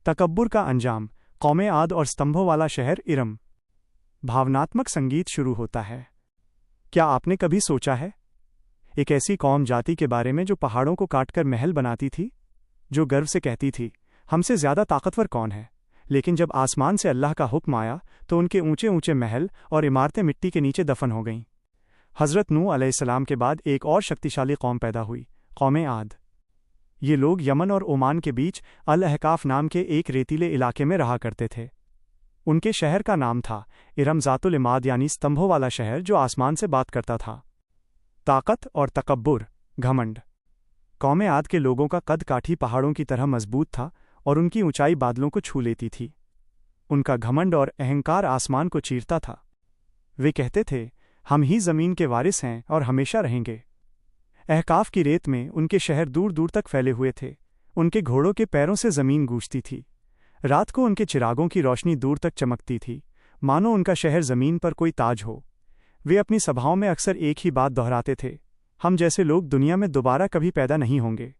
तकब्बुर का अंजाम, कौमे आद और स्तंभों वाला शहर इरम। भावनात्मक संगीत शुरू होता है। क्या आपने कभी सोचा है, एक ऐसी कौम जाति के बारे में जो पहाड़ों को काटकर महल बनाती थी, जो गर्व से कहती थी, हमसे ज्यादा ताकतवर कौन है? लेकिन जब आसमान से अल्लाह का हुक्म आया तो उनके ऊंचे ऊंचे महल और इमारतें मिट्टी के नीचे दफन हो गईं। हज़रत नूह अलैहिस्सलाम के बाद एक और शक्तिशाली कौम पैदा हुई, कौमे आद। ये लोग यमन और ओमान के बीच अल-अहकाफ नाम के एक रेतीले इलाके में रहा करते थे। उनके शहर का नाम था इरम ज़ातुल इमाद, यानी स्तंभों वाला शहर जो आसमान से बात करता था। ताकत और तकब्बुर, घमंड। कौमे आद के लोगों का कद काठी पहाड़ों की तरह मजबूत था और उनकी ऊंचाई बादलों को छू लेती थी। उनका घमंड और अहंकार आसमान को चीरता था। वे कहते थे, हम ही ज़मीन के वारिस हैं और हमेशा रहेंगे। अहकाफ की रेत में उनके शहर दूर दूर तक फैले हुए थे। उनके घोड़ों के पैरों से ज़मीन गूंजती थी। रात को उनके चिरागों की रोशनी दूर तक चमकती थी, मानो उनका शहर ज़मीन पर कोई ताज हो। वे अपनी सभाओं में अक्सर एक ही बात दोहराते थे, हम जैसे लोग दुनिया में दोबारा कभी पैदा नहीं होंगे।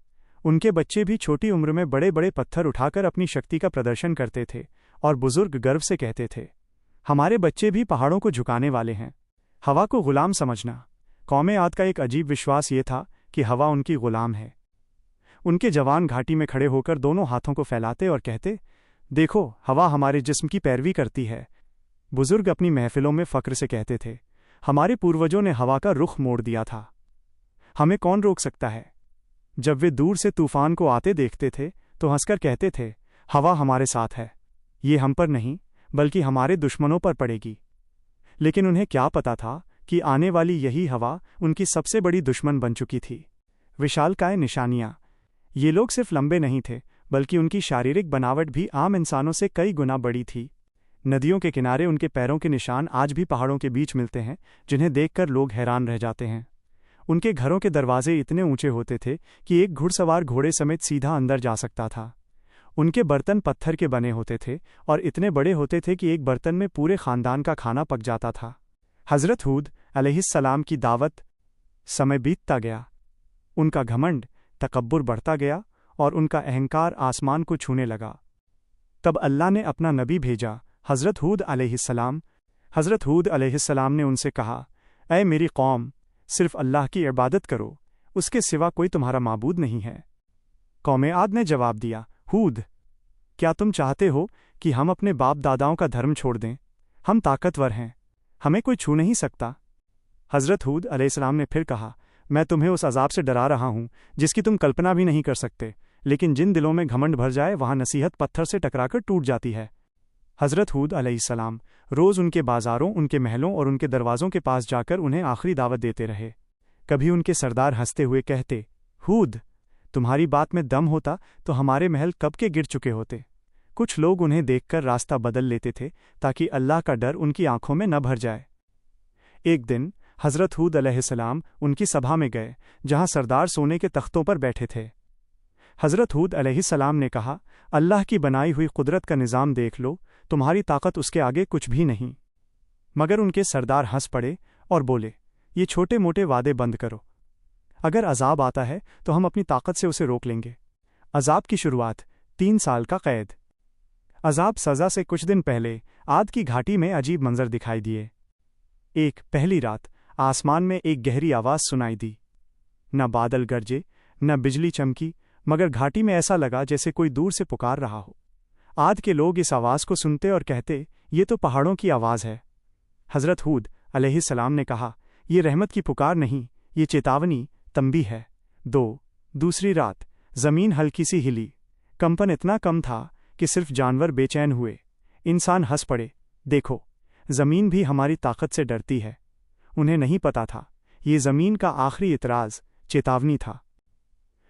उनके बच्चे भी छोटी उम्र में बड़े बड़े पत्थर उठाकर अपनी शक्ति का प्रदर्शन करते थे और बुजुर्ग गर्व से कहते थे, हमारे बच्चे भी पहाड़ों को झुकाने वाले हैं। हवा को गुलाम समझना। कौमे आद का एक अजीब विश्वास ये था कि हवा उनकी गुलाम है। उनके जवान घाटी में खड़े होकर दोनों हाथों को फैलाते और कहते, देखो, हवा हमारे जिस्म की पैरवी करती है। बुजुर्ग अपनी महफिलों में फ़क्र से कहते थे, हमारे पूर्वजों ने हवा का रुख मोड़ दिया था, हमें कौन रोक सकता है? जब वे दूर से तूफान को आते देखते थे तो हंसकर कहते थे, हवा हमारे साथ है, ये हम पर नहीं बल्कि हमारे दुश्मनों पर पड़ेगी। लेकिन उन्हें क्या पता था कि आने वाली यही हवा उनकी सबसे बड़ी दुश्मन बन चुकी थी। विशालकाय निशानियाँ। ये लोग सिर्फ लंबे नहीं थे बल्कि उनकी शारीरिक बनावट भी आम इंसानों से कई गुना बड़ी थी। नदियों के किनारे उनके पैरों के निशान आज भी पहाड़ों के बीच मिलते हैं, जिन्हें देखकर लोग हैरान रह जाते हैं। उनके घरों के दरवाजे इतने ऊंचे होते थे कि एक घुड़सवार घोड़े समेत सीधा अंदर जा सकता था। उनके बर्तन पत्थर के बने होते थे और इतने बड़े होते थे कि एक बर्तन में पूरे खानदान का खाना पक जाता था। हज़रत हूद अलैहिस्सलाम की दावत। समय बीतता गया, उनका घमंड, तकब्बुर बढ़ता गया और उनका अहंकार आसमान को छूने लगा। तब अल्लाह ने अपना नबी भेजा, हज़रत हूद अलैहिस्सलाम। हज़रत हूद अलैहिस्सलाम ने उनसे कहा, ऐ मेरी कौम, सिर्फ अल्लाह की इबादत करो, उसके सिवा कोई तुम्हारा माबूद नहीं है। कौमे आद ने जवाब दिया, हूद, क्या तुम चाहते हो कि हम अपने बाप दादाओं का धर्म छोड़ दें? हम ताकतवर हैं, हमें कोई छू नहीं सकता। हज़रत हूद अलैहिस्सलाम ने फिर कहा, मैं तुम्हें उस अजाब से डरा रहा हूँ जिसकी तुम कल्पना भी नहीं कर सकते, लेकिन जिन दिलों में घमंड भर जाए वहाँ नसीहत पत्थर से टकराकर टूट जाती है। हज़रत हूद अलैहिस्सलाम रोज़ उनके बाज़ारों, उनके महलों और उनके दरवाज़ों के पास जाकर उन्हें आखिरी दावत देते रहे। कभी उनके सरदार हंसते हुए कहते, हूद, तुम्हारी बात में दम होता तो हमारे महल कब के गिर चुके होते। कुछ लोग उन्हें देखकर रास्ता बदल लेते थे ताकि अल्लाह का डर उनकी आंखों में न भर जाए। एक दिन हज़रत हूद अलैहिस्सलाम उनकी सभा में गए जहां सरदार सोने के तख्तों पर बैठे थे। हज़रत हूद अलैहिस्सलाम ने कहा, अल्लाह की बनाई हुई कुदरत का निज़ाम देख लो, तुम्हारी ताकत उसके आगे कुछ भी नहीं। मगर उनके सरदार हंस पड़े और बोले, ये छोटे मोटे वादे बंद करो, अगर अजाब आता है तो हम अपनी ताकत से उसे रोक लेंगे। अजाब की शुरुआत, 3 साल का कैद। अजाब सज़ा से कुछ दिन पहले आद की घाटी में अजीब मंजर दिखाई दिए। पहली रात आसमान में एक गहरी आवाज़ सुनाई दी। न बादल गरजे, न बिजली चमकी, मगर घाटी में ऐसा लगा जैसे कोई दूर से पुकार रहा हो। आद के लोग इस आवाज़ को सुनते और कहते, ये तो पहाड़ों की आवाज़ है। हज़रत हूद अलैहिस्सलाम ने कहा, ये रहमत की पुकार नहीं, ये चेतावनी, तंबी है। दूसरी रात ज़मीन हल्की सी हिली। कंपन इतना कम था कि सिर्फ जानवर बेचैन हुए। इंसान हंस पड़े, देखो, ज़मीन भी हमारी ताकत से डरती है। उन्हें नहीं पता था, ये ज़मीन का आखिरी इतराज़, चेतावनी था।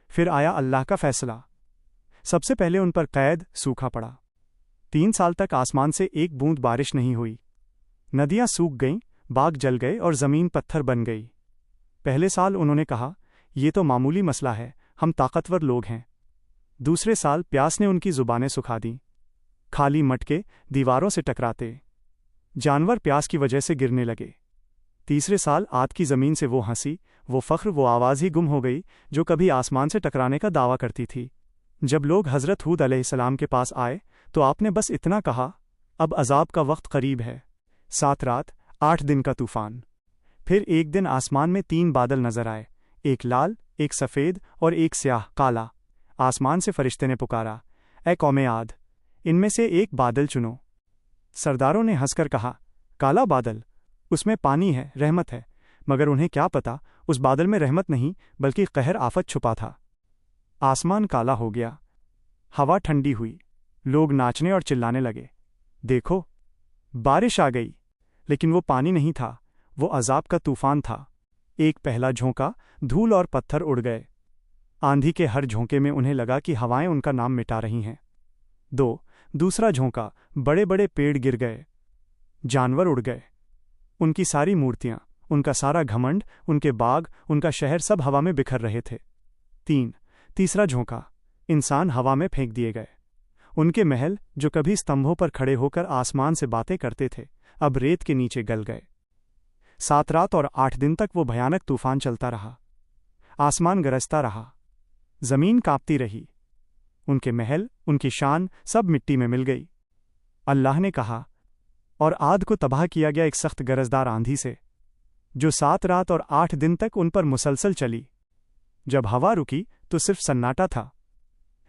फिर आया अल्लाह का फैसला। सबसे पहले उन पर कैद, सूखा पड़ा। 3 साल तक आसमान से एक बूंद बारिश नहीं हुई। नदियां सूख गईं, बाग जल गए और ज़मीन पत्थर बन गई। पहले साल उन्होंने कहा, ये तो मामूली मसला है, हम ताकतवर लोग हैं। दूसरे साल प्यास ने उनकी ज़ुबानें सुखा दीं। खाली मटके दीवारों से टकराते, जानवर प्यास की वजह से गिरने लगे। तीसरे साल आद की ज़मीन से वो हंसी, वो फ़ख्र, वो आवाज़ ही गुम हो गई जो कभी आसमान से टकराने का दावा करती थी। जब लोग हज़रत हूद अलैहिस्सलाम के पास आए तो आपने बस इतना कहा, अब अजाब का वक्त करीब है। 7 रात 8 दिन का तूफान। फिर एक दिन आसमान में 3 बादल नजर आए, एक लाल, एक सफ़ेद और एक स्याह काला। आसमान से फरिश्ते ने पुकारा, ए कौमे आद, इनमें से एक बादल चुनो। सरदारों ने हंसकर कहा, काला बादल, उसमें पानी है, रहमत है। मगर उन्हें क्या पता, उस बादल में रहमत नहीं बल्कि कहर आफत छुपा था। आसमान काला हो गया, हवा ठंडी हुई, लोग नाचने और चिल्लाने लगे, देखो बारिश आ गई। लेकिन वो पानी नहीं था, वो अजाब का तूफान था। एक पहला झोंका, धूल और पत्थर उड़ गए। आंधी के हर झोंके में उन्हें लगा कि हवाएं उनका नाम मिटा रही हैं। दूसरा झोंका, बड़े बड़े पेड़ गिर गए, जानवर उड़ गए, उनकी सारी मूर्तियां, उनका सारा घमंड, उनके बाग, उनका शहर सब हवा में बिखर रहे थे। तीसरा झोंका, इंसान हवा में फेंक दिए गए। उनके महल, जो कभी स्तंभों पर खड़े होकर आसमान से बातें करते थे, अब रेत के नीचे गल गए। 7 रात और 8 दिन तक वो भयानक तूफान चलता रहा। आसमान गरजता रहा, जमीन कांपती रही, उनके महल, उनकी शान सब मिट्टी में मिल गई। अल्लाह ने कहा, और आद को तबाह किया गया एक सख्त गरजदार आंधी से, जो 7 रात और 8 दिन तक उन पर मुसलसल चली। जब हवा रुकी तो सिर्फ सन्नाटा था,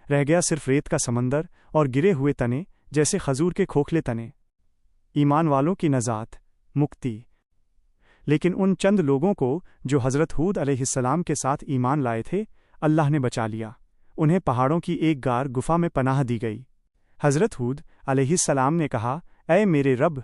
रह गया सिर्फ रेत का समंदर और गिरे हुए तने, जैसे खजूर के खोखले तने। ईमान वालों की नजात, मुक्ति। लेकिन उन चंद लोगों को जो हज़रत हूद अलैहिस्सलाम के साथ ईमान लाए थे, अल्लाह ने बचा लिया। उन्हें पहाड़ों की एक गार गुफा में पनाह दी गई। हज़रत हूद अलैहिस्सलाम ने कहा, ऐ मेरे रब,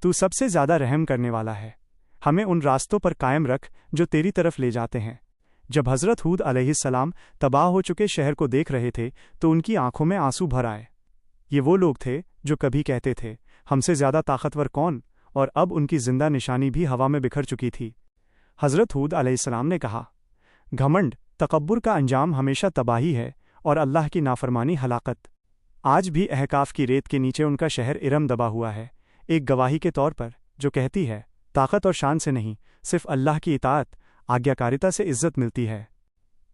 तू सबसे ज़्यादा रहम करने वाला है, हमें उन रास्तों पर कायम रख जो तेरी तरफ ले जाते हैं। जब हज़रत हूद अलैहिस्सलाम तबाह हो चुके शहर को देख रहे थे तो उनकी आंखों में आंसू भर आए। ये वो लोग थे जो कभी कहते थे, हमसे ज़्यादा ताकतवर कौन, और अब उनकी जिंदा निशानी भी हवा में बिखर चुकी थी। हज़रत हूद अलैहिस्सलाम ने कहा, घमंड, तकब्बुर का अंजाम हमेशा तबाही है और अल्लाह की नाफरमानी हलाकत। आज भी अहकाफ की रेत के नीचे उनका शहर इरम दबा हुआ है, एक गवाही के तौर पर, जो कहती है, ताकत और शान से नहीं, सिर्फ अल्लाह की इताअत, आज्ञाकारिता से इज्जत मिलती है।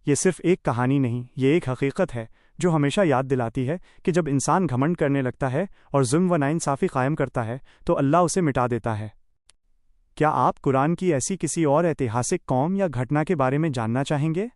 ये सिर्फ एक कहानी नहीं, ये एक हकीकत है जो हमेशा याद दिलाती है कि जब इंसान घमंड करने लगता है और जुल्म व नाइंसाफ़ी कायम करता है तो अल्लाह उसे मिटा देता है। क्या आप कुरान की ऐसी किसी और ऐतिहासिक कौम या घटना के बारे में जानना चाहेंगे?